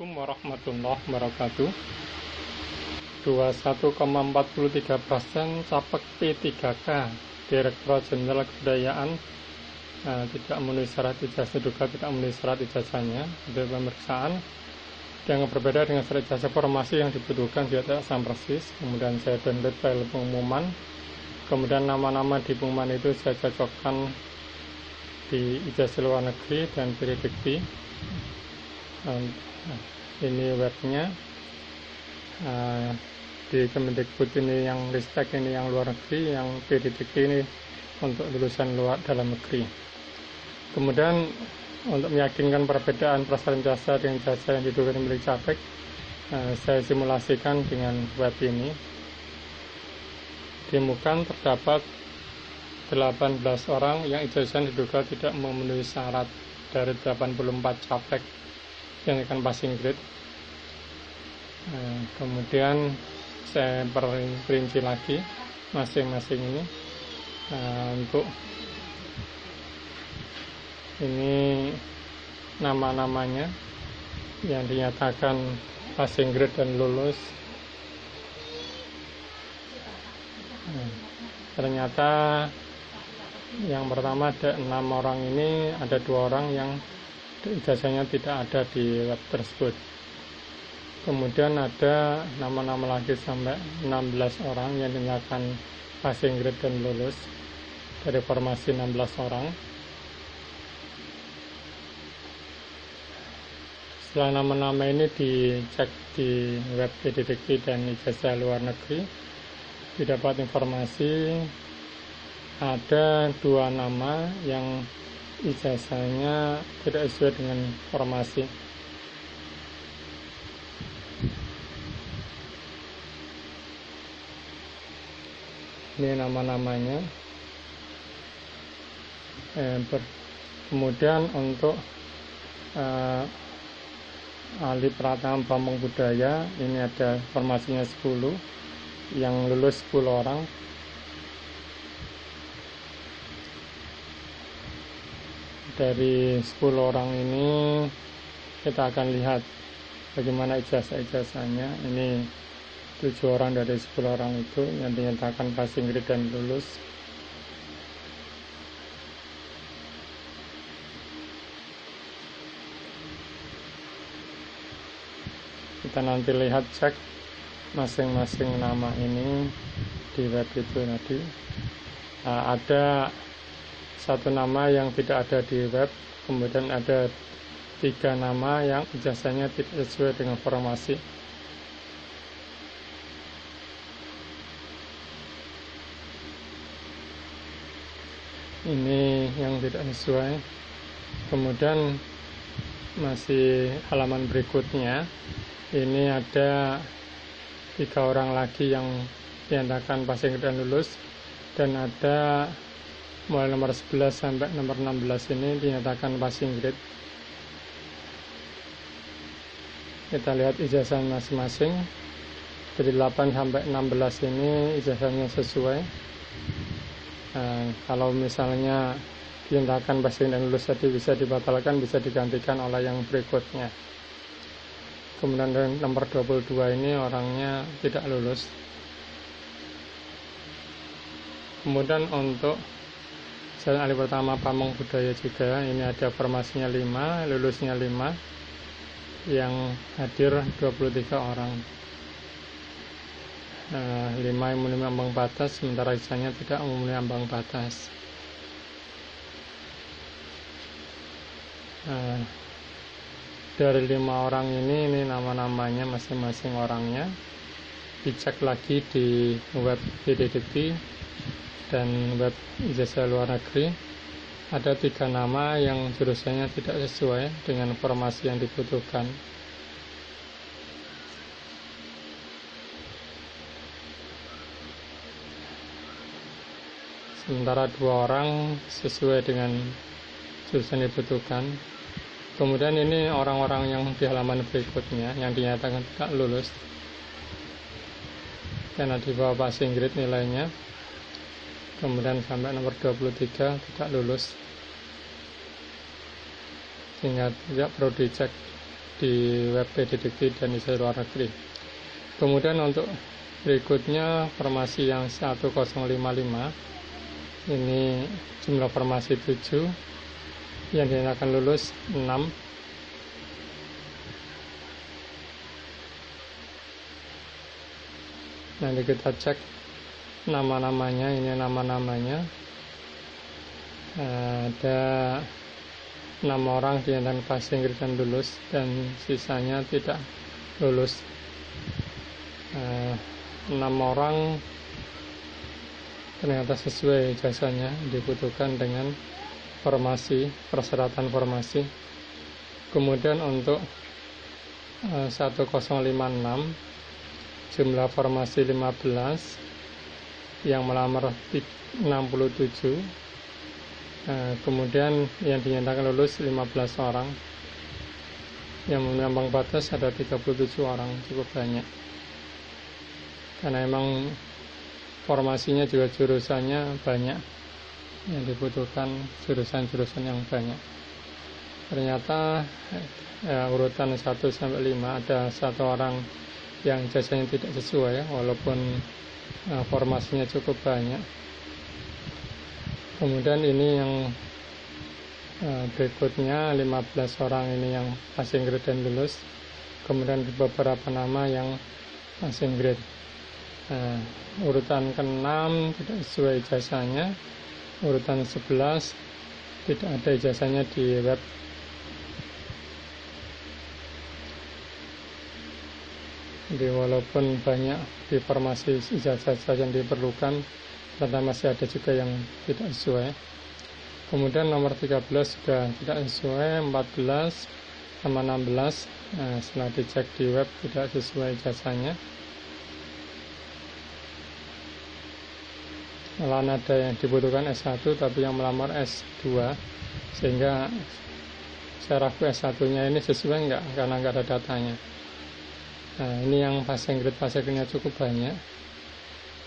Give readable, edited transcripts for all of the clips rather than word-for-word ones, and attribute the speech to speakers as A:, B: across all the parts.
A: Assalamualaikum warahmatullahi wabarakatuh. 21,43% caleg P3K Direktorat Jenderal Kebudayaan tidak memenuhi syarat ijazah, diduga tidak memenuhi syarat ijazahnya. Ada pemeriksaan yang berbeda dengan syarat ijazah formasi yang dibutuhkan di atas sama persis. Kemudian saya download file pengumuman, kemudian nama-nama di pengumuman itu saya cocokkan di ijazah luar negeri dan Dikti. Ini webnya di Kemendikbud ini yang Ristek ini yang luar negeri, yang Dikti ini untuk lulusan luar dalam negeri. Kemudian untuk meyakinkan perbedaan persyaratan ijazah dengan ijazah yang diduga milik caleg, saya simulasikan dengan web ini. Ditemukan terdapat 18 orang yang ijazah diduga tidak memenuhi syarat dari 84 caleg yang akan passing grade. Kemudian saya perinci lagi masing-masing ini. Untuk ini nama-namanya yang dinyatakan passing grade dan lulus. Ternyata yang pertama ada 6 orang ini, ada 2 orang yang ijazahnya tidak ada di web tersebut. Kemudian ada nama-nama lagi sampai 16 orang yang dinyatakan passing grade dan lulus dari formasi 16 orang. Setelah nama-nama ini dicek di web Dikti dan ijazah luar negeri, didapat informasi ada 2 nama yang ijazahnya tidak sesuai dengan formasi. Ini nama-namanya. Kemudian untuk ahli Pratama Bambang Budaya, ini ada formasinya 10, yang lulus 10 orang. Dari 10 orang ini kita akan lihat bagaimana ijazah-ijazahnya. Ini 7 orang dari 10 orang itu yang dinyatakan passing grade dan lulus. Kita nanti lihat cek masing-masing nama ini di web itu tadi. Ada 1 nama yang tidak ada di web, kemudian ada 3 nama yang ijazahnya tidak sesuai dengan formasi. Ini yang tidak sesuai. Kemudian masih halaman berikutnya, ini ada 3 orang lagi yang dinyatakan passing grade dan lulus, dan ada mulai nomor 11 sampai nomor 16 ini dinyatakan passing grade. Kita lihat ijazah masing-masing. Dari 8 sampai 16 ini ijazahnya sesuai. Kalau misalnya dinyatakan passing dan lulus tadi bisa dibatalkan, bisa digantikan oleh yang berikutnya. Kemudian nomor 22 ini orangnya tidak lulus. Kemudian untuk jalan ahli pertama Bambang Budaya juga, ini ada formasinya 5, lulusnya 5, yang hadir 23 orang. 5 yang memenuhi ambang batas, sementara sisanya tidak memenuhi ambang batas. Dari 5 orang ini nama-namanya masing-masing orangnya dicek lagi di web Dikti dan web ijazah luar negeri. Ada 3 nama yang jurusannya tidak sesuai dengan formasi yang dibutuhkan. Sementara 2 orang sesuai dengan jurusan yang dibutuhkan. Kemudian ini orang-orang yang di halaman berikutnya yang dinyatakan tidak lulus karena di bawah passing grade nilainya. Kemudian sampai nomor 23 tidak lulus, sehingga tidak perlu dicek di web PDDikti dan ijazah luar negeri. Kemudian untuk berikutnya formasi yang 1055, ini jumlah formasi 7, yang dinyatakan lulus 6. Nanti kita cek nama-namanya, ini nama-namanya. Ada 6 orang dinyatakan passing grade dan lulus, dan sisanya tidak lulus. 6 orang ternyata sesuai ijazahnya, dibutuhkan dengan persyaratan formasi. Kemudian untuk 1056, jumlah formasi 15, yang melamar 67, kemudian yang dinyatakan lulus 15 orang, yang menambang batas ada 37 orang, cukup banyak. Karena emang formasinya juga jurusannya banyak, yang dibutuhkan jurusan-jurusan yang banyak. Ternyata urutan 1 sampai 5 ada 1 orang yang ijazahnya tidak sesuai, walaupun formasinya cukup banyak. Kemudian ini yang berikutnya 15 orang ini yang passing grade dan lulus. Kemudian beberapa nama yang passing grade. Urutan ke-6 tidak sesuai ijazahnya. Urutan 11 tidak ada ijazahnya di web. Jadi walaupun banyak di formasi ijazah yang diperlukan, ternyata masih ada juga yang tidak sesuai. Kemudian nomor 13 sudah tidak sesuai, 14 sama 16 setelah dicek di web tidak sesuai ijazahnya. Malah ada yang dibutuhkan S1 tapi yang melamar S2, sehingga saya ragu S1 nya ini sesuai enggak, karena enggak ada datanya. Nah, ini yang passing grade-nya cukup banyak.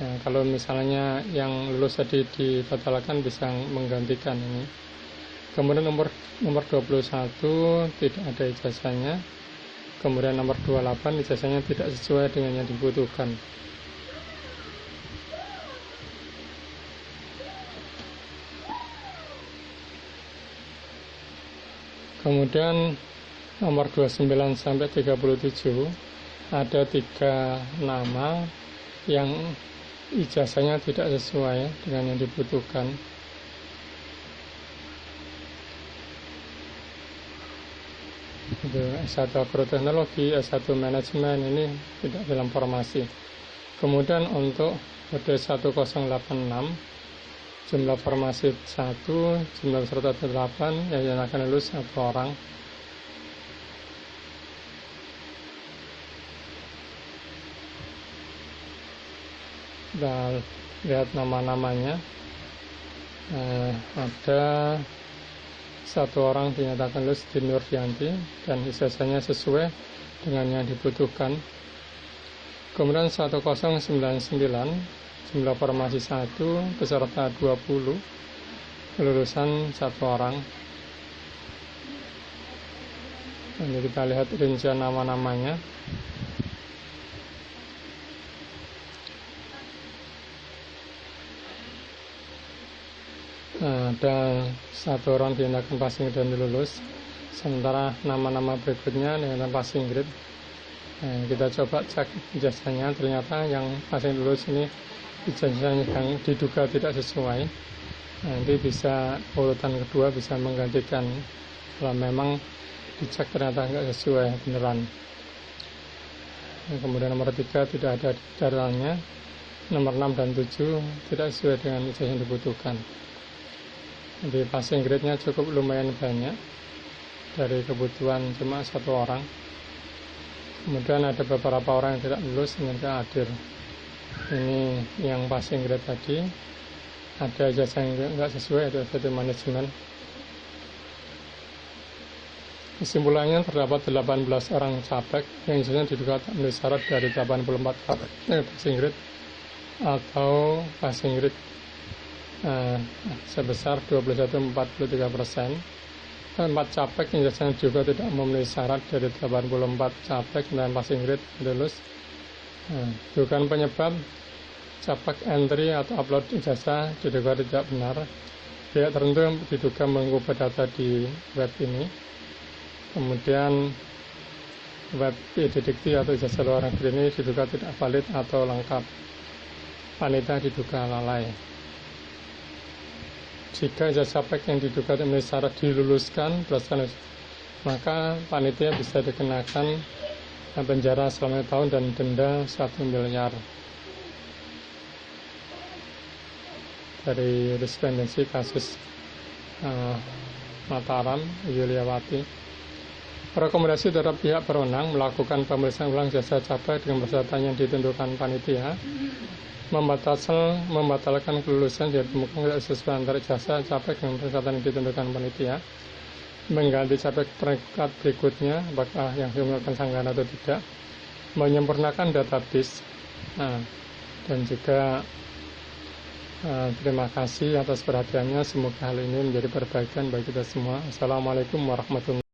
A: Nah, kalau misalnya yang lulus tadi dibatalkan, bisa menggantikan ini. Kemudian nomor 21 tidak ada ijazahnya. Kemudian nomor 28 ijazahnya tidak sesuai dengan yang dibutuhkan. Kemudian nomor 29 sampai 37 ada 3 nama yang ijazahnya tidak sesuai dengan yang dibutuhkan. S1 agroteknologi, S1 manajemen, ini tidak dalam formasi. Kemudian untuk kode 1086, jumlah formasi 1, jumlah peserta 8, yang akan lulus 1 orang. Dan lihat nama-namanya, ada 1 orang dinyatakan lulus di Nurdianti dan ijazahnya sesuai dengan yang dibutuhkan. Kemudian 1099, jumlah formasi 1, peserta 20, kelulusan 1 orang. Ini kita lihat rincian nama-namanya. Ada 1 orang dinyatakan passing dan lulus, sementara nama-nama berikutnya dengan passing grade. Kita coba cek ijazahnya, ternyata yang passing lulus ini ijazahnya yang diduga tidak sesuai. Nanti bisa urutan kedua bisa menggantikan kalau memang dicek ternyata nggak sesuai beneran. Kemudian nomor 3 tidak ada datanya, nomor 6 dan 7 tidak sesuai dengan ijazah yang dibutuhkan. Jadi passing grade-nya cukup lumayan banyak, dari kebutuhan cuma 1 orang. Kemudian ada beberapa orang yang tidak lulus dengan keadil. Ini yang passing grade tadi, ada ijazah yang nggak sesuai, ada S1 manajemen. Kesimpulannya terdapat 18 orang capek yang ijazahnya diduga tak memenuhi syarat dari 84 passing grade atau passing grade sebesar 21,43%. 4 capek yang jasanya juga tidak memenuhi syarat dari 84 capek dan passing grade lulus. Bukan penyebab capek entry atau upload ijazah diduga tidak benar. Pihak tertentu diduga mengubah data di web ini. Kemudian web didikti atau ijazah luar negeri ini diduga tidak valid atau lengkap. Panitia diduga lalai. Jika ijazah capek yang diduga memenuhi syarat diluluskan, maka panitia bisa dikenakan penjara selama 1 tahun dan denda 1 miliar. Dari respondensi kasus Mataram, Yuliawati. Rekomendasi terhadap pihak berwenang melakukan pemeriksaan ulang ijazah capek dengan persyaratan yang ditentukan panitia, membatalkan kelulusan jika ditemukan tidak sesuai antara ijazah capek dengan persyaratan yang ditentukan panitia, mengganti capek peringkat berikutnya apakah yang dimulakan sanggahan atau tidak, menyempurnakan database, dan juga terima kasih atas perhatiannya. Semoga hal ini menjadi perbaikan bagi kita semua. Assalamualaikum warahmatullahi wabarakatuh.